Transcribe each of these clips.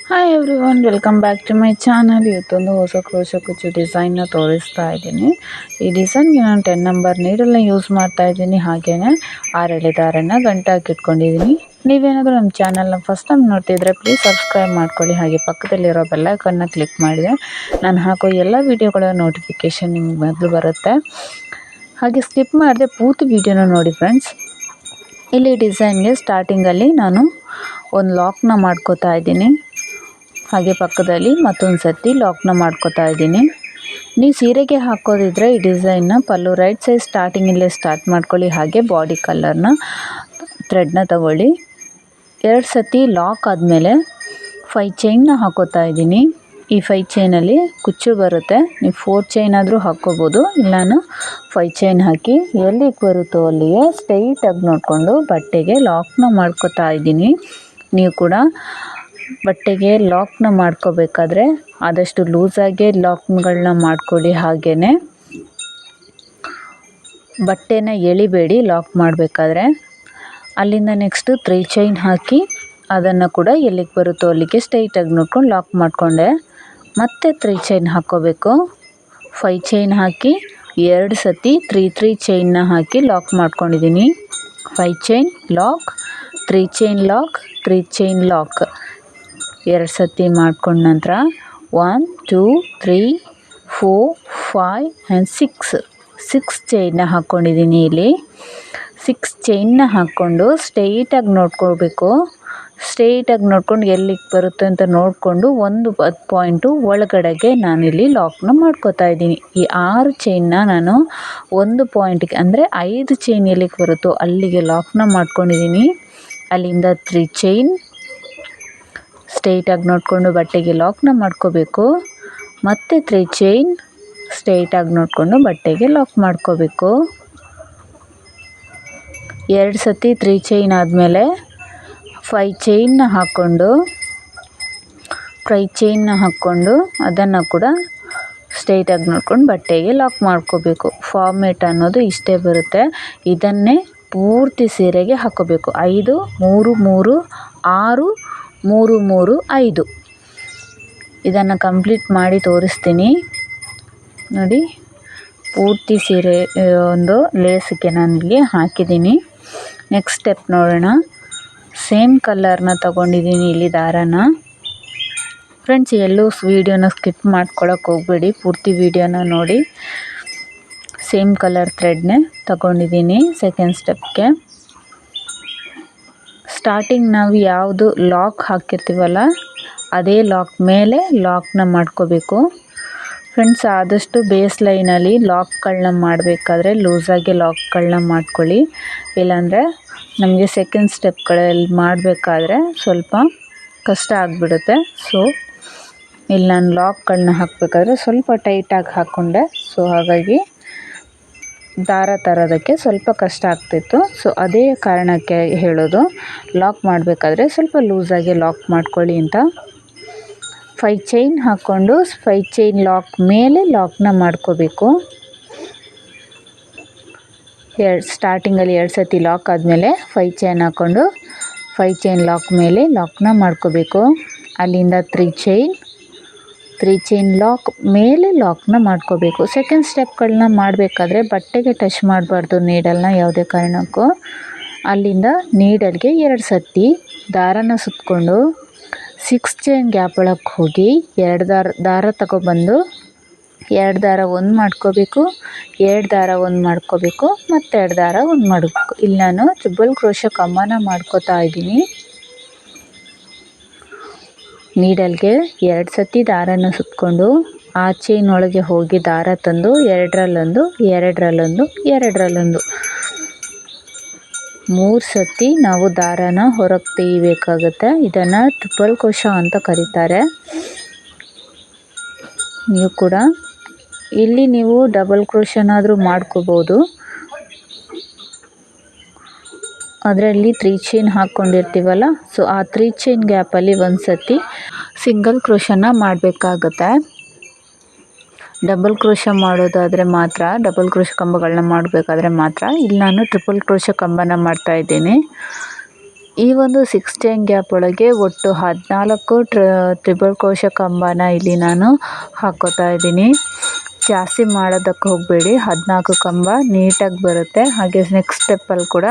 Hi everyone, welcome back to my channel. ಇವತ್ತೊಂದು ಹೊಸ crochet ಕುಚ್ಚು ಡಿಸೈನ್ನ ತೋರಿಸ್ತಾ ಇದ್ದೀನಿ. ಈ ಡಿಸೈನ್ಗೆ ನಾನು 10 ನಂಬರ್ ನೀಡಲ್ನ ಯೂಸ್ ಮಾಡ್ತಾ ಇದ್ದೀನಿ. ಹಾಗೆಯೇ 6 ಎಳೆ ದಾರನ ಗಂಟು ಹಾಕಿಟ್ಕೊಂಡಿದ್ದೀನಿ. ನೀವೇನಾದರೂ ನಮ್ಮ ಚಾನಲ್ನ ಫಸ್ಟ್ ಟೈಮ್ ನೋಡ್ತಿದ್ರೆ ಪ್ಲೀಸ್ ಸಬ್ಸ್ಕ್ರೈಬ್ ಮಾಡ್ಕೊಳ್ಳಿ. ಹಾಗೆ ಪಕ್ಕದಲ್ಲಿರೋ ಬೆಲ್ಲೈಕನ್ನ ಕ್ಲಿಕ್ ಮಾಡಿದರೆ ನಾನು ಹಾಕೋ ಎಲ್ಲ ವೀಡಿಯೋಗಳ ನೋಟಿಫಿಕೇಷನ್ ನಿಮಗೆ ಮೊದಲು ಬರುತ್ತೆ. ಹಾಗೆ ಸ್ಕಿಪ್ ಮಾಡದೆ ಪೂರ್ತಿ ವೀಡಿಯೋನ ನೋಡಿ ಫ್ರೆಂಡ್ಸ್. ಇಲ್ಲಿ ಡಿಸೈನ್ಗೆ ಸ್ಟಾರ್ಟಿಂಗಲ್ಲಿ ನಾನು ಒಂದು ಲಾಕ್ನ ಮಾಡ್ಕೋತಾ ಇದ್ದೀನಿ. ಹಾಗೆ ಪಕ್ಕದಲ್ಲಿ ಮತ್ತೊಂದು ಸರ್ತಿ ಲಾಕ್ನ ಮಾಡ್ಕೋತಾ ಇದ್ದೀನಿ. ನೀವು ಸೀರೆಗೆ ಹಾಕೋದಿದ್ರೆ ಈ ಡಿಸೈನ್ನ ಪಲ್ಲು ರೈಟ್ ಸೈಡ್ ಸ್ಟಾರ್ಟಿಂಗಲ್ಲೇ ಸ್ಟಾರ್ಟ್ ಮಾಡ್ಕೊಳ್ಳಿ. ಹಾಗೆ ಬಾಡಿ ಕಲರ್ನ ಥ್ರೆಡ್ನ ತಗೊಳ್ಳಿ. 2 ಸರ್ತಿ ಲಾಕ್ ಆದಮೇಲೆ 5 ಚೈನ್ನ ಹಾಕೋತಾ ಇದ್ದೀನಿ. ಈ 5 ಚೈನಲ್ಲಿ ಕುಚ್ಚು ಬರುತ್ತೆ. ನೀವು 4 ಚೈನ್ ಆದರೂ ಹಾಕ್ಕೋಬೋದು, ಇಲ್ಲಾನು 5 ಚೈನ್ ಹಾಕಿ ಎಲ್ಲಿಗೆ ಬರುತ್ತೋ ಅಲ್ಲಿಗೆ ಸ್ಟ್ರೈಟಾಗಿ ನೋಡಿಕೊಂಡು ಬಟ್ಟೆಗೆ ಲಾಕ್ನ ಮಾಡ್ಕೋತಾ ಇದ್ದೀನಿ. ನೀವು ಕೂಡ ಬಟ್ಟೆಗೆ ಲಾಕ್ನ ಮಾಡ್ಕೋಬೇಕಾದ್ರೆ ಆದಷ್ಟು ಲೂಸಾಗೆ ಲಾಕ್ಗಳನ್ನ ಮಾಡ್ಕೊಳ್ಳಿ. ಹಾಗೆಯೇ ಬಟ್ಟೆನ ಎಳಿಬೇಡಿ ಲಾಕ್ ಮಾಡಬೇಕಾದ್ರೆ. ಅಲ್ಲಿಂದ ನೆಕ್ಸ್ಟು 3 ಚೈನ್ ಹಾಕಿ ಅದನ್ನು ಕೂಡ ಎಲ್ಲಿಗೆ ಬರುತ್ತೋ ಅಲ್ಲಿಗೆ ಸ್ಟ್ರೈಟಾಗಿ ನೋಡ್ಕೊಂಡು ಲಾಕ್ ಮಾಡಿಕೊಂಡೆ. ಮತ್ತೆ 3 ಚೈನ್ ಹಾಕ್ಕೋಬೇಕು. 5 ಚೈನ್ ಹಾಕಿ 2 ಸರ್ತಿ 3 ಚೈನ್ನ ಹಾಕಿ ಲಾಕ್ ಮಾಡ್ಕೊಂಡಿದ್ದೀನಿ. 5 chain lock, 3 chain lock, 3 chain lock 2 ಸರ್ತಿ ಮಾಡ್ಕೊಂಡ ನಂತರ 1 2 3 4 5 ಆ್ಯಂಡ್ 6 ಚೈನ್ನ ಹಾಕ್ಕೊಂಡಿದ್ದೀನಿ. ಇಲ್ಲಿ 6 ಚೈನ್ನ ಹಾಕ್ಕೊಂಡು ಸ್ಟ್ರೈಟಾಗಿ ನೋಡ್ಕೊಳ್ಬೇಕು. ಸ್ಟ್ರೈಟಾಗಿ ನೋಡ್ಕೊಂಡು ಎಲ್ಲಿಗೆ ಬರುತ್ತೆ ಅಂತ ನೋಡಿಕೊಂಡು 1 ಪಾಯಿಂಟು ಒಳಗಡೆಗೆ ನಾನಿಲ್ಲಿ ಲಾಕ್ನ ಮಾಡ್ಕೋತಾ ಇದ್ದೀನಿ. ಈ 6 ಚೈನ್ನ ನಾನು 1 ಪಾಯಿಂಟಿಗೆ ಅಂದರೆ 5 ಚೈನ್ ಎಲ್ಲಿಗೆ ಬರುತ್ತೋ ಅಲ್ಲಿಗೆ ಲಾಕ್ನ ಮಾಡ್ಕೊಂಡಿದ್ದೀನಿ. ಅಲ್ಲಿಂದ 3 ಚೈನ್ ಸ್ಟ್ರೈಟಾಗಿ ನೋಡಿಕೊಂಡು ಬಟ್ಟೆಗೆ ಲಾಕ್ನ ಮಾಡ್ಕೋಬೇಕು. ಮತ್ತು 3 ಚೈನ್ ಸ್ಟ್ರೈಟಾಗಿ ನೋಡಿಕೊಂಡು ಬಟ್ಟೆಗೆ ಲಾಕ್ ಮಾಡ್ಕೋಬೇಕು. 2 ಸರ್ತಿ 3 ಚೈನ್ ಆದಮೇಲೆ 5 ಚೈನ್ನ ಹಾಕ್ಕೊಂಡು ಅದನ್ನು ಕೂಡ ಸ್ಟ್ರೈಟಾಗಿ ನೋಡ್ಕೊಂಡು ಬಟ್ಟೆಗೆ ಲಾಕ್ ಮಾಡ್ಕೋಬೇಕು. ಫಾರ್ಮೇಟ್ ಅನ್ನೋದು ಇಷ್ಟೇ ಬರುತ್ತೆ. ಇದನ್ನೇ ಪೂರ್ತಿ ಸೀರೆಗೆ ಹಾಕ್ಕೋಬೇಕು. 5 3 3 6 3 3 5 ಇದನ್ನು ಕಂಪ್ಲೀಟ್ ಮಾಡಿ ತೋರಿಸ್ತೀನಿ ನೋಡಿ. ಪೂರ್ತಿ ಸೀರೆ ಒಂದು ಲೇಸಿಗೆ ನಾನಿಲ್ಲಿ ಹಾಕಿದ್ದೀನಿ. ನೆಕ್ಸ್ಟ್ ಸ್ಟೆಪ್ ನೋಡೋಣ. ಸೇಮ್ ಕಲರ್ನ ತಗೊಂಡಿದ್ದೀನಿ ಇಲ್ಲಿ ದಾರನ. ಫ್ರೆಂಡ್ಸ್, ಎಲ್ಲೂ ವೀಡಿಯೋನ ಸ್ಕಿಪ್ ಮಾಡ್ಕೊಳಕ್ಕೆ ಹೋಗಬೇಡಿ, ಪೂರ್ತಿ ವೀಡಿಯೋನ ನೋಡಿ. ಸೇಮ್ ಕಲರ್ ಥ್ರೆಡ್ನೇ ತಗೊಂಡಿದ್ದೀನಿ ಸೆಕೆಂಡ್ ಸ್ಟೆಪ್ಗೆ. ಸ್ಟಾರ್ಟಿಂಗ್ ನಾವು ಯಾವುದು ಲಾಕ್ ಹಾಕಿರ್ತೀವಲ್ಲ ಅದೇ ಲಾಕ್ ಮೇಲೆ ಲಾಕ್ನ ಮಾಡ್ಕೋಬೇಕು. ಫ್ರೆಂಡ್ಸ್, ಆದಷ್ಟು ಬೇಸ್ ಲೈನಲ್ಲಿ ಲಾಕ್ಗಳನ್ನ ಮಾಡಬೇಕಾದ್ರೆ ಲೂಸಾಗಿ ಲಾಕ್ಗಳನ್ನ ಮಾಡ್ಕೊಳ್ಳಿ. ಇಲ್ಲಾಂದರೆ ನಮಗೆ ಸೆಕೆಂಡ್ ಸ್ಟೆಪ್ಗಳಲ್ಲಿ ಮಾಡಬೇಕಾದ್ರೆ ಸ್ವಲ್ಪ ಕಷ್ಟ ಆಗಿಬಿಡುತ್ತೆ. ಸೊ ಇಲ್ಲಿ ನಾನು ಲಾಕ್ಗಳನ್ನ ಹಾಕಬೇಕಾದ್ರೆ ಸ್ವಲ್ಪ ಟೈಟಾಗಿ ಹಾಕ್ಕೊಂಡೆ. ಸೊ ಹಾಗಾಗಿ ದಾರ ತರೋದಕ್ಕೆ ಸ್ವಲ್ಪ ಕಷ್ಟ ಆಗ್ತಿತ್ತು. ಸೊ ಅದೇ ಕಾರಣಕ್ಕೆ ಹೇಳೋದು, ಲಾಕ್ ಮಾಡಬೇಕಾದ್ರೆ ಸ್ವಲ್ಪ ಲೂಸಾಗಿ ಲಾಕ್ ಮಾಡ್ಕೊಳ್ಳಿ ಅಂತ. 5 ಚೈನ್ ಹಾಕ್ಕೊಂಡು 5 ಚೈನ್ ಲಾಕ್ ಮೇಲೆ ಲಾಕ್ನ ಮಾಡ್ಕೋಬೇಕು. ಸ್ಟಾರ್ಟಿಂಗಲ್ಲಿ 2 ಸರ್ತಿ ಲಾಕ್ ಆದಮೇಲೆ 5 ಚೈನ್ ಹಾಕ್ಕೊಂಡು 5 ಚೈನ್ ಲಾಕ್ ಮೇಲೆ ಲಾಕ್ನ ಮಾಡ್ಕೋಬೇಕು. ಅಲ್ಲಿಂದ 3 ಚೈನ್ ಲಾಕ್ ಮೇಲೆ ಲಾಕ್ನ ಮಾಡ್ಕೋಬೇಕು. ಸೆಕೆಂಡ್ ಸ್ಟೆಪ್ಗಳನ್ನ ಮಾಡಬೇಕಾದ್ರೆ ಬಟ್ಟೆಗೆ ಟಚ್ ಮಾಡಬಾರ್ದು ನೀಡಲ್ನ ಯಾವುದೇ ಕಾರಣಕ್ಕೂ. ಅಲ್ಲಿಂದ ನೀಡಲ್ಗೆ 2 ಸರ್ತಿ ದಾರನ ಸುತ್ತಕೊಂಡು 6 ಚೈನ್ ಗ್ಯಾಪ್ ಒಳಗೆ ಹೋಗಿ 2 ದಾರ ತಗೊಬಂದು 2 ದಾರ 1 ಮಾಡ್ಕೋಬೇಕು, 2 ದಾರ 1 ಮಾಡ್ಕೋಬೇಕು, ಮತ್ತು 2 ದಾರ 1 ಮಾಡಬೇಕು. ಇಲ್ಲಿ ನಾನು ಟ್ರಿಬಲ್ ಕ್ರೋಶೆ ಕಂಬನ ಮಾಡ್ಕೋತಾ ಇದ್ದೀನಿ. ನೀಡಲ್ಗೆ 2 ಸರ್ತಿ ದಾರನ ಸುತ್ತಕೊಂಡು ಆ ಚೈನ್ ಒಳಗೆ ಹೋಗಿ ದಾರ ತಂದು 2ರಲ್ಲೊಂದು 2ರಲ್ಲೊಂದು 2ರಲ್ಲೊಂದು 3 ಸರ್ತಿ ನಾವು ದಾರನ ಹೊರಗೆ ತೆಗಿಬೇಕಾಗುತ್ತೆ. ಇದನ್ನು ಟ್ರಿಪಲ್ ಕ್ರೋಶೆ ಅಂತ ಕರೀತಾರೆ. ನೀವು ಕೂಡ ಇಲ್ಲಿ ನೀವು ಡಬಲ್ ಕ್ರೋಶೆನಾದರೂ ಮಾಡ್ಕೋಬೋದು. ಅದರಲ್ಲಿ 3 ಚೈನ್ ಹಾಕ್ಕೊಂಡಿರ್ತೀವಲ್ಲ, ಸೊ ಆ 3 ಚೈನ್ ಗ್ಯಾಪಲ್ಲಿ 1 ಸರ್ತಿ ಸಿಂಗಲ್ ಕ್ರೋಶನ ಮಾಡಬೇಕಾಗುತ್ತೆ. ಡಬಲ್ ಕ್ರೋಶೆ ಮಾಡೋದಾದರೆ ಮಾತ್ರ, ಡಬಲ್ ಕ್ರೋಶೆ ಕಂಬಗಳನ್ನ ಮಾಡಬೇಕಾದ್ರೆ ಮಾತ್ರ. ಇಲ್ಲಿ ನಾನು ಟ್ರಿಪಲ್ ಕ್ರೋಶೆ ಕಂಬನ ಮಾಡ್ತಾಯಿದ್ದೀನಿ. ಈ ಒಂದು 6 ಚೈನ್ ಗ್ಯಾಪ್ ಒಳಗೆ ಒಟ್ಟು 14 ಟ್ರಿಬಲ್ ಕ್ರೋಶೆ ಕಂಬನ ಇಲ್ಲಿ ನಾನು ಹಾಕೋತಾ ಇದ್ದೀನಿ. ಜಾಸ್ತಿ ಮಾಡೋದಕ್ಕೆ ಹೋಗಬೇಡಿ, 14 ಕಂಬ ನೀಟಾಗಿ ಬರುತ್ತೆ. ಹಾಗೆ ನೆಕ್ಸ್ಟ್ ಸ್ಟೆಪ್ಪಲ್ಲಿ ಕೂಡ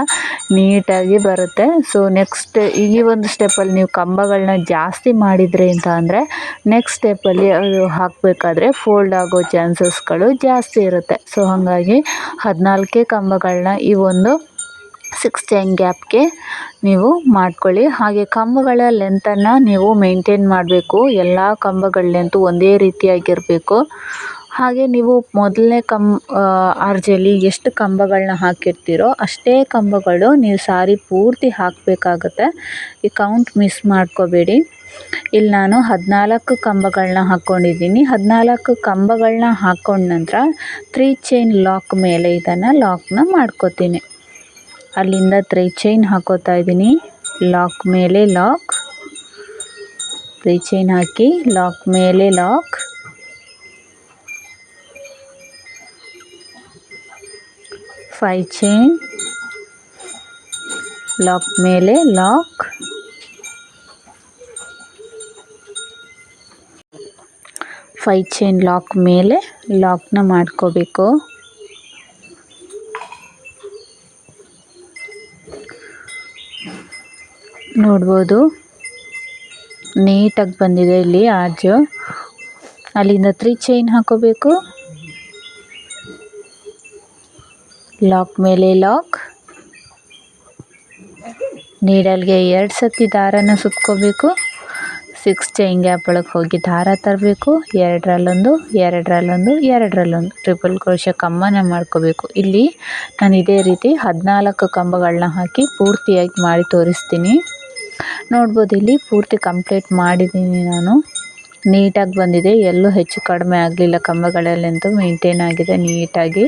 ನೀಟಾಗಿ ಬರುತ್ತೆ. ಸೊ ನೆಕ್ಸ್ಟ್ ಈ ಒಂದು ಸ್ಟೆಪ್ಪಲ್ಲಿ ನೀವು ಕಂಬಗಳನ್ನ ಜಾಸ್ತಿ ಮಾಡಿದ್ರಿ ಅಂತ ಅಂದರೆ ನೆಕ್ಸ್ಟ್ ಸ್ಟೆಪ್ಪಲ್ಲಿ ಅದು ಹಾಕಬೇಕಾದ್ರೆ ಫೋಲ್ಡ್ ಆಗೋ ಚಾನ್ಸಸ್ಗಳು ಜಾಸ್ತಿ ಇರುತ್ತೆ. ಸೊ ಹಾಗಾಗಿ 14 ಕಂಬಗಳನ್ನ ಈ ಒಂದು 6 ಚೈನ್ ಗ್ಯಾಪ್ಗೆ ನೀವು ಮಾಡ್ಕೊಳ್ಳಿ. ಹಾಗೆ ಕಂಬಗಳ ಲೆಂತನ್ನು ನೀವು ಮೇಂಟೈನ್ ಮಾಡಬೇಕು. ಎಲ್ಲ ಕಂಬಗಳ ಲೆಂತು ಒಂದೇ ರೀತಿಯಾಗಿರಬೇಕು. ಹಾಗೆ ನೀವು ಮೊದಲನೇ ಆರ್ಜಲ್ಲಿ ಎಷ್ಟು ಕಂಬಗಳನ್ನ ಹಾಕಿರ್ತೀರೋ ಅಷ್ಟೇ ಕಂಬಗಳು ನೀವು ಸಾರಿ ಪೂರ್ತಿ ಹಾಕಬೇಕಾಗತ್ತೆ. ಈ ಕೌಂಟ್ ಮಿಸ್ ಮಾಡ್ಕೋಬೇಡಿ. ಇಲ್ಲಿ ನಾನು 14 ಕಂಬಗಳನ್ನ ಹಾಕ್ಕೊಂಡಿದ್ದೀನಿ. 14 ಕಂಬಗಳನ್ನ ಹಾಕ್ಕೊಂಡ ನಂತರ 3 ಚೈನ್ ಲಾಕ್ ಮೇಲೆ ಇದನ್ನು ಲಾಕ್ನ ಮಾಡ್ಕೋತೀನಿ. ಅಲ್ಲಿಂದ 3 ಚೈನ್ ಹಾಕೋತಾ ಇದ್ದೀನಿ. ಲಾಕ್ ಮೇಲೆ ಲಾಕ್, 3 ಚೈನ್ ಹಾಕಿ ಲಾಕ್ ಮೇಲೆ ಲಾಕ್, 5 ಚೈನ್ ಲಾಕ್ ಮೇಲೆ ಲಾಕ್, 5 ಚೈನ್ ಲಾಕ್ ಮೇಲೆ ಲಾಕ್ನ ಮಾಡ್ಕೋಬೇಕು. ನೋಡ್ಬೋದು ನೀಟಾಗಿ ಬಂದಿದೆ ಇಲ್ಲಿ ಆರ್ಜು. ಅಲ್ಲಿಂದ 3 ಚೈನ್ ಹಾಕೋಬೇಕು. ಲಾಕ್ ಮೇಲೆ ಲಾಕ್, ನೀಡಲ್ಗೆ 2 ಸತಿ ದಾರನ ಸುತ್ಕೋಬೇಕು. 6 ಚೈನ್ ಗ್ಯಾಪ್ ಒಳಗೆ ಹೋಗಿ ದಾರ ತರಬೇಕು. 2ರಲ್ಲೊಂದು, 2ರಲ್ಲೊಂದು, 2ರಲ್ಲೊಂದು ಟ್ರಿಪಲ್ ಕ್ರೋಶೆ ಕಂಬನ ಮಾಡ್ಕೋಬೇಕು. ಇಲ್ಲಿ ನಾನು ಇದೇ ರೀತಿ 14 ಕಂಬಗಳನ್ನ ಹಾಕಿ ಪೂರ್ತಿಯಾಗಿ ಮಾಡಿ ತೋರಿಸ್ತೀನಿ. ನೋಡ್ಬೋದು ಇಲ್ಲಿ ಪೂರ್ತಿ ಕಂಪ್ಲೀಟ್ ಮಾಡಿದ್ದೀನಿ ನಾನು. ನೀಟಾಗಿ ಬಂದಿದೆ, ಎಲ್ಲೂ ಹೆಚ್ಚು ಕಡಿಮೆ ಆಗಲಿಲ್ಲ. ಕಂಬಗಳ ಲೆಂತು ಮೇಂಟೈನ್ ಆಗಿದೆ ನೀಟಾಗಿ.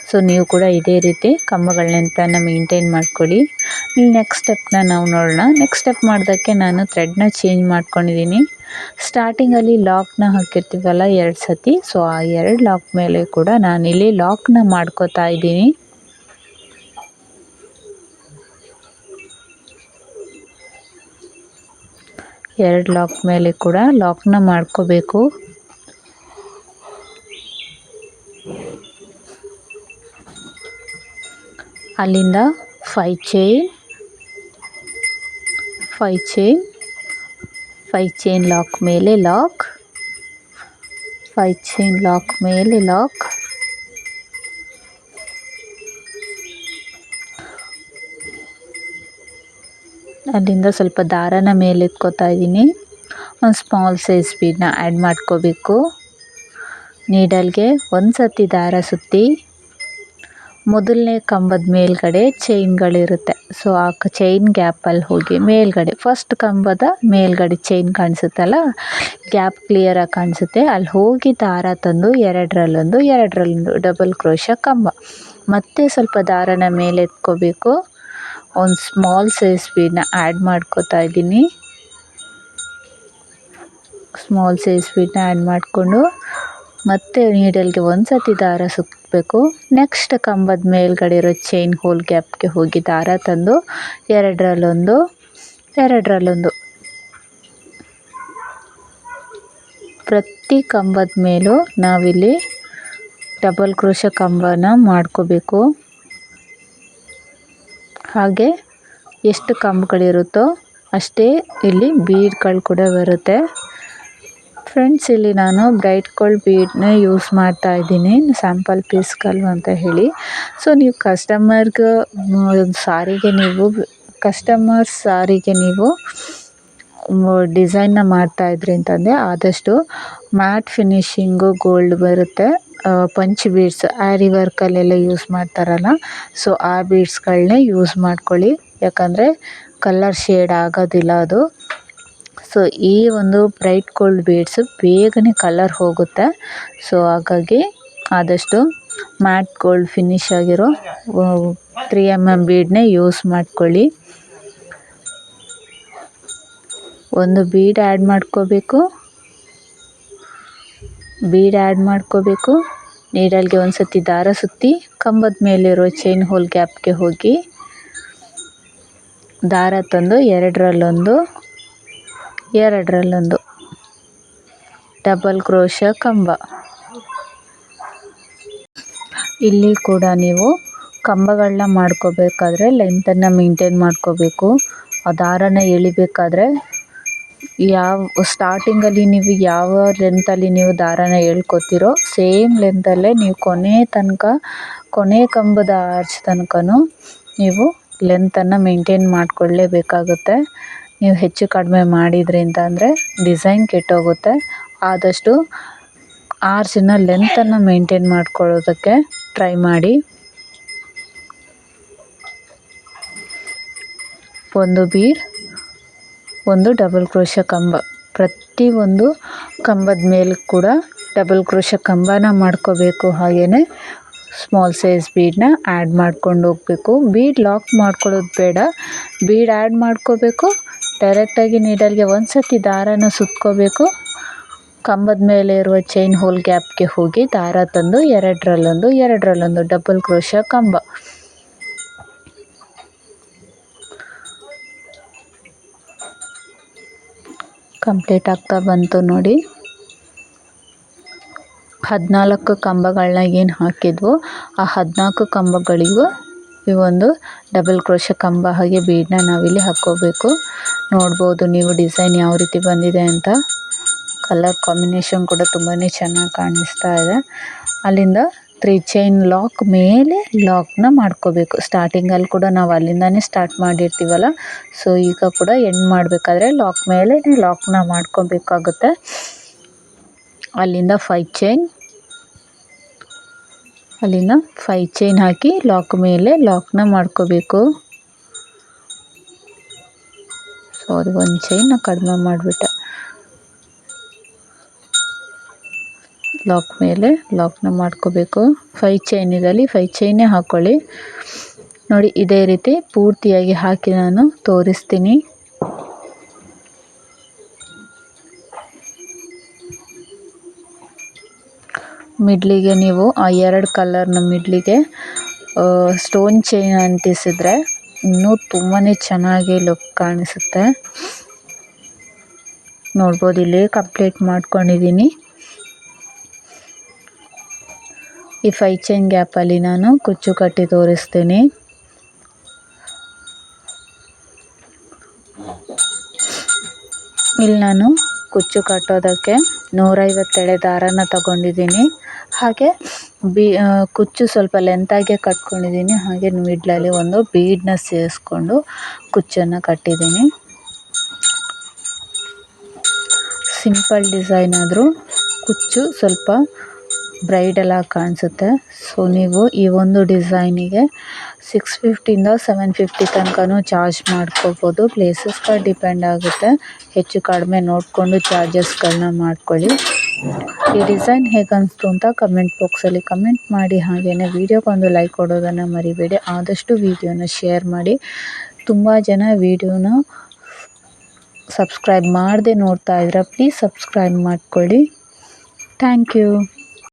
ಸೊ ನೀವು ಕೂಡ ಇದೇ ರೀತಿ ಕಂಬಗಳ ಲೆಂತನ್ನು ಮೇಂಟೈನ್ ಮಾಡ್ಕೊಳ್ಳಿ. ನೆಕ್ಸ್ಟ್ ಸ್ಟೆಪ್ನ ನಾವು ನೋಡೋಣ. ನೆಕ್ಸ್ಟ್ ಸ್ಟೆಪ್ ಮಾಡೋದಕ್ಕೆ ನಾನು ಥ್ರೆಡ್ನ ಚೇಂಜ್ ಮಾಡ್ಕೊಂಡಿದ್ದೀನಿ. ಸ್ಟಾರ್ಟಿಂಗಲ್ಲಿ ಲಾಕ್ನ ಹಾಕಿರ್ತೀವಲ್ಲ 2 ಸತಿ, ಸೊ ಆ 2 ಲಾಕ್ ಮೇಲೆ ಕೂಡ ನಾನಿಲ್ಲಿ ಲಾಕ್ನ ಮಾಡ್ಕೋತಾ ಇದ್ದೀನಿ. ಎರಡು ಲಾಕ್ ಮೇಲೆ ಕೂಡ ಲಾಕ್ನ ಮಾಡ್ಕೋಬೇಕು. ಅಲ್ಲಿಂದ 5 ಚೈನ್, 5 ಚೈನ್, 5 ಚೈನ್ ಲಾಕ್ ಮೇಲೆ ಲಾಕ್, 5 ಚೈನ್ ಲಾಕ್ ಮೇಲೆ ಲಾಕ್, ಅಲ್ಲಿಂದ ಸ್ವಲ್ಪ ದಾರನ ಮೇಲೆ ಎತ್ಕೋತಾ ಇದ್ದೀನಿ. ಒಂದು ಸ್ಮಾಲ್ ಸೈಜ್ ಬೀಡನ್ನ ಆ್ಯಡ್ ಮಾಡ್ಕೋಬೇಕು. ನೀಡಲ್ಗೆ 1 ಸತಿ ದಾರ ಸುತ್ತಿ ಮೊದಲನೇ ಕಂಬದ ಮೇಲ್ಗಡೆ ಚೈನ್ಗಳಿರುತ್ತೆ. ಸೊ ಆ ಚೈನ್ ಗ್ಯಾಪಲ್ಲಿ ಹೋಗಿ ಮೇಲ್ಗಡೆ ಫಸ್ಟ್ ಕಂಬದ ಮೇಲ್ಗಡೆ ಚೈನ್ ಕಾಣಿಸುತ್ತಲ್ಲ, ಗ್ಯಾಪ್ ಕ್ಲಿಯರಾಗಿ ಕಾಣಿಸುತ್ತೆ, ಅಲ್ಲಿ ಹೋಗಿ ದಾರ ತಂದು 2ರಲ್ಲೊಂದು, 2ರಲ್ಲೊಂದು ಡಬಲ್ ಕ್ರೋಶ ಕಂಬ. ಮತ್ತೆ ಸ್ವಲ್ಪ ದಾರನ ಮೇಲೆ ಎತ್ಕೋಬೇಕು. ಒಂದು ಸ್ಮಾಲ್ ಸೈಜ್ ಬೀಡನ್ನ ಆ್ಯಡ್ ಮಾಡ್ಕೋತಾ ಇದ್ದೀನಿ. ಸ್ಮಾಲ್ ಸೈಜ್ ಬೀಡನ್ನ ಆ್ಯಡ್ ಮಾಡಿಕೊಂಡು ಮತ್ತೆ ನೀಡಲ್ಗೆ 1 ಸತಿ ದಾರ ಸುತ್ತಬೇಕು. ನೆಕ್ಸ್ಟ್ ಕಂಬದ ಮೇಲ್ಗಡೆ ಇರೋ ಚೈನ್ ಹೋಲ್ ಗ್ಯಾಪ್ಗೆ ಹೋಗಿ ದಾರ ತಂದು 2ರಲ್ಲೊಂದು, 2ರಲ್ಲೊಂದು ಪ್ರತಿ ಕಂಬದ ಮೇಲೂ ನಾವಿಲ್ಲಿ ಡಬಲ್ ಕ್ರೋಶ ಕಂಬನ ಮಾಡ್ಕೋಬೇಕು. ಹಾಗೆ ಎಷ್ಟು ಕಂಬಗಳಿರುತ್ತೋ ಅಷ್ಟೇ ಇಲ್ಲಿ ಬೀಡ್ಗಳು ಕೂಡ ಬರುತ್ತೆ. ಫ್ರೆಂಡ್ಸ್, ಇಲ್ಲಿ ನಾನು ಬ್ರೈಟ್ ಗೋಲ್ಡ್ ಬೀಡನ್ನ ಯೂಸ್ ಮಾಡ್ತಾ ಇದ್ದೀನಿ, ಸ್ಯಾಂಪಲ್ ಪೀಸ್ಗಳು ಅಂತ ಹೇಳಿ. ಸೊ ನೀವು ಕಸ್ಟಮರ್ ಸಾರಿಗೆ ನೀವು ಡಿಸೈನ್ನ ಮಾಡ್ತಾಯಿದ್ರಿ ಅಂತಂದರೆ ಆದಷ್ಟು ಮ್ಯಾಟ್ ಫಿನಿಶಿಂಗು ಗೋಲ್ಡ್ ಬರುತ್ತೆ. ಪಂಚ್ ಬೀಡ್ಸ್ ಆ್ಯರಿ ವರ್ಕಲ್ಲೆಲ್ಲ ಯೂಸ್ ಮಾಡ್ತಾರಲ್ಲ, ಸೊ ಆ ಬೀಡ್ಸ್ಗಳನ್ನೇ ಯೂಸ್ ಮಾಡ್ಕೊಳ್ಳಿ. ಯಾಕಂದರೆ ಕಲರ್ ಶೇಡ್ ಆಗೋದಿಲ್ಲ ಅದು. ಸೊ ಈ ಒಂದು ಬ್ರೈಟ್ ಗೋಲ್ಡ್ ಬೀಡ್ಸು ಬೇಗನೆ ಕಲರ್ ಹೋಗುತ್ತೆ. ಸೊ ಹಾಗಾಗಿ ಆದಷ್ಟು ಮ್ಯಾಟ್ ಗೋಲ್ಡ್ ಫಿನಿಶ್ ಆಗಿರೋ 3mm ಬೀಡನ್ನೇ ಯೂಸ್ ಮಾಡ್ಕೊಳ್ಳಿ. ಒಂದು ಬೀಡ್ ಆ್ಯಡ್ ಮಾಡ್ಕೋಬೇಕು. ನೀಡಲ್ಗೆ 1 ಸತಿ ದಾರ ಸುತ್ತಿ ಕಂಬದ ಮೇಲಿರೋ ಚೈನ್ ಹೋಲ್ ಗ್ಯಾಪ್ಗೆ ಹೋಗಿ ದಾರ ತಂದು ಎರಡರಲ್ಲೊಂದು ಡಬಲ್ ಕ್ರೋಶ ಕಂಬ. ಇಲ್ಲಿ ಕೂಡ ನೀವು ಕಂಬಗಳನ್ನ ಮಾಡ್ಕೋಬೇಕಾದ್ರೆ ಲೆಂತನ್ನು ಮೇಂಟೈನ್ ಮಾಡ್ಕೋಬೇಕು. ಆ ದಾರನ ಎಳಿಬೇಕಾದ್ರೆ ಸ್ಟಾರ್ಟಿಂಗಲ್ಲಿ ನೀವು ಯಾವ ಲೆಂತಲ್ಲಿ ನೀವು ದಾರನ ಎಳ್ಕೊತೀರೋ ಸೇಮ್ ಲೆಂತಲ್ಲೇ ನೀವು ಕೊನೆ ಕಂಬದ ಆರ್ಚ್ ತನಕನೂ ನೀವು ಲೆಂತನ್ನು ಮೇಂಟೈನ್ ಮಾಡಿಕೊಳ್ಳೇಬೇಕಾಗುತ್ತೆ. ನೀವು ಹೆಚ್ಚು ಕಡಿಮೆ ಮಾಡಿದ್ರಿ ಅಂದರೆ ಡಿಸೈನ್ ಕೆಟ್ಟೋಗುತ್ತೆ. ಆದಷ್ಟು ಆರ್ಚಿನ ಲೆಂತನ್ನು ಮೇಂಟೈನ್ ಮಾಡ್ಕೊಳ್ಳೋದಕ್ಕೆ ಟ್ರೈ ಮಾಡಿ. ಒಂದು ಬೀಡ್, ಒಂದು ಡಬಲ್ ಕ್ರೋಶ ಕಂಬ. ಪ್ರತಿಯೊಂದು ಕಂಬದ ಮೇಲೆ ಕೂಡ ಡಬಲ್ ಕ್ರೋಶ ಕಂಬನ ಮಾಡ್ಕೋಬೇಕು. ಹಾಗೆಯೇ ಸ್ಮಾಲ್ ಸೈಜ್ ಬೀಡನ್ನ ಆ್ಯಡ್ ಮಾಡ್ಕೊಂಡು ಹೋಗಬೇಕು. ಬೀಡ್ ಲಾಕ್ ಮಾಡ್ಕೊಳ್ಳೋದು ಬೇಡ, ಬೀಡ್ ಆ್ಯಡ್ ಮಾಡ್ಕೋಬೇಕು. ಡೈರೆಕ್ಟಾಗಿ ನೀಡಲ್ಗೆ ಒಂದು ಸತಿ ದಾರನ ಸುತ್ಕೋಬೇಕು. ಕಂಬದ ಮೇಲೆ ಇರುವ ಚೈನ್ ಹೋಲ್ ಗ್ಯಾಪ್ಗೆ ಹೋಗಿ ದಾರ ತಂದು ಎರಡರಲ್ಲೊಂದು ಡಬಲ್ ಕ್ರೋಶ ಕಂಬ. ಕಂಪ್ಲೀಟ್ ಆಗ್ತಾ ಬಂತು ನೋಡಿ. 14 ಕಂಬಗಳನ್ನ ಏನು ಹಾಕಿದ್ವೋ ಆ 14 ಕಂಬಗಳಿಗೂ ಈ ಒಂದು ಡಬಲ್ ಕ್ರೋಶ ಕಂಬ ಹಾಗೆ ಬೀಡನ್ನ ನಾವಿಲ್ಲಿ ಹಾಕ್ಕೋಬೇಕು. ನೋಡ್ಬೋದು ನೀವು ಡಿಸೈನ್ ಯಾವ ರೀತಿ ಬಂದಿದೆ ಅಂತ. ಕಲರ್ ಕಾಂಬಿನೇಷನ್ ಕೂಡ ತುಂಬಾ ಚೆನ್ನಾಗಿ ಕಾಣಿಸ್ತಾ ಇದೆ. ಅಲ್ಲಿಂದ 3 ಚೈನ್ ಲಾಕ್ ಮೇಲೆ ಲಾಕ್ನ ಮಾಡ್ಕೋಬೇಕು. ಸ್ಟಾರ್ಟಿಂಗಲ್ಲಿ ಕೂಡ ನಾವು ಅಲ್ಲಿಂದನೇ ಸ್ಟಾರ್ಟ್ ಮಾಡಿರ್ತೀವಲ್ಲ, ಸೊ ಈಗ ಕೂಡ ಎಂಡ್ ಮಾಡಬೇಕಾದ್ರೆ ಲಾಕ್ ಮೇಲೆ ಲಾಕ್ನ ಮಾಡ್ಕೋಬೇಕಾಗುತ್ತೆ. ಅಲ್ಲಿಂದ 5 ಚೈನ್ ಹಾಕಿ ಲಾಕ್ ಮೇಲೆ ಲಾಕ್ನ ಮಾಡ್ಕೋಬೇಕು. ಸಾರಿ, ಒಂದು ಚೈನ್ನ ಕಡಿಮೆ ಮಾಡಿಬಿಟ್ಟೆ. ಲಾಕ್ ಮೇಲೆ ಲಾಕ್ನ ಮಾಡ್ಕೋಬೇಕು. 5 ಚೈನ್ ಇದರಲ್ಲಿ 5 ಚೈನೇ ಹಾಕ್ಕೊಳ್ಳಿ. ನೋಡಿ ಇದೇ ರೀತಿ ಪೂರ್ತಿಯಾಗಿ ಹಾಕಿ ನಾನು ತೋರಿಸ್ತೀನಿ. ಮಿಡ್ಲಿಗೆ ನೀವು ಆ 2 ಕಲರ್ನ ಮಿಡ್ಲಿಗೆ ಸ್ಟೋನ್ ಚೈನ್ ಅಂಟಿಸಿದ್ರೆ ಇನ್ನೂ ತುಂಬಾ ಚೆನ್ನಾಗಿ ಲುಕ್ ಕಾಣಿಸುತ್ತೆ. ನೋಡ್ಬೋದು ಇಲ್ಲಿ ಕಂಪ್ಲೀಟ್ ಮಾಡ್ಕೊಂಡಿದ್ದೀನಿ. ಈ 5 ಚೈನ್ ಗ್ಯಾಪಲ್ಲಿ ನಾನು ಕುಚ್ಚು ಕಟ್ಟಿ ತೋರಿಸ್ತೀನಿ. ಇಲ್ಲಿ ನಾನು ಕುಚ್ಚು ಕಟ್ಟೋದಕ್ಕೆ 150 ಎಳೆ ದಾರನ ತಗೊಂಡಿದ್ದೀನಿ. ಹಾಗೆ ಕುಚ್ಚು ಸ್ವಲ್ಪ ಲೆಂತಾಗೆ ಕಟ್ಕೊಂಡಿದ್ದೀನಿ. ಹಾಗೆ ಮಿಡ್ಲಲ್ಲಿ ಒಂದು ಬೀಡನ್ನ ಸೇರಿಸ್ಕೊಂಡು ಕುಚ್ಚನ್ನು ಕಟ್ಟಿದ್ದೀನಿ. ಸಿಂಪಲ್ ಡಿಸೈನ್ ಆದರೂ ಕುಚ್ಚು ಸ್ವಲ್ಪ ಬ್ರೈಡಲ್ ಆಗಿ ಕಾಣಿಸುತ್ತೆ. ಸೊ ನೀವು ಈ ಒಂದು ಡಿಸೈನಿಗೆ 650ಇಂದ 750 ತನಕನೂ ಚಾರ್ಜ್ ಮಾಡ್ಕೋಬೋದು. ಪ್ಲೇಸಸ್ಗಳು ಡಿಪೆಂಡ್ ಆಗುತ್ತೆ. ಹೆಚ್ಚು ಕಡಿಮೆ ನೋಡಿಕೊಂಡು ಚಾರ್ಜಸ್ಗಳನ್ನ ಮಾಡ್ಕೊಳ್ಳಿ. ಈ ಡಿಸೈನ್ ಹೇಗೆ ಅನಿಸ್ತು ಅಂತ ಕಮೆಂಟ್ ಬಾಕ್ಸಲ್ಲಿ ಕಮೆಂಟ್ ಮಾಡಿ. ಹಾಗೆಯೇ ವಿಡಿಯೋಗೊಂದು ಲೈಕ್ ಕೊಡೋದನ್ನು ಮರಿಬೇಡಿ. ಆದಷ್ಟು ವಿಡಿಯೋನ ಶೇರ್ ಮಾಡಿ. ತುಂಬ ಜನ ವಿಡಿಯೋನ ಸಬ್ಸ್ಕ್ರೈಬ್ ಮಾಡದೆ ನೋಡ್ತಾ ಇದ್ದೀರಾ, ಪ್ಲೀಸ್ ಸಬ್ಸ್ಕ್ರೈಬ್ ಮಾಡ್ಕೊಳ್ಳಿ. Thank you.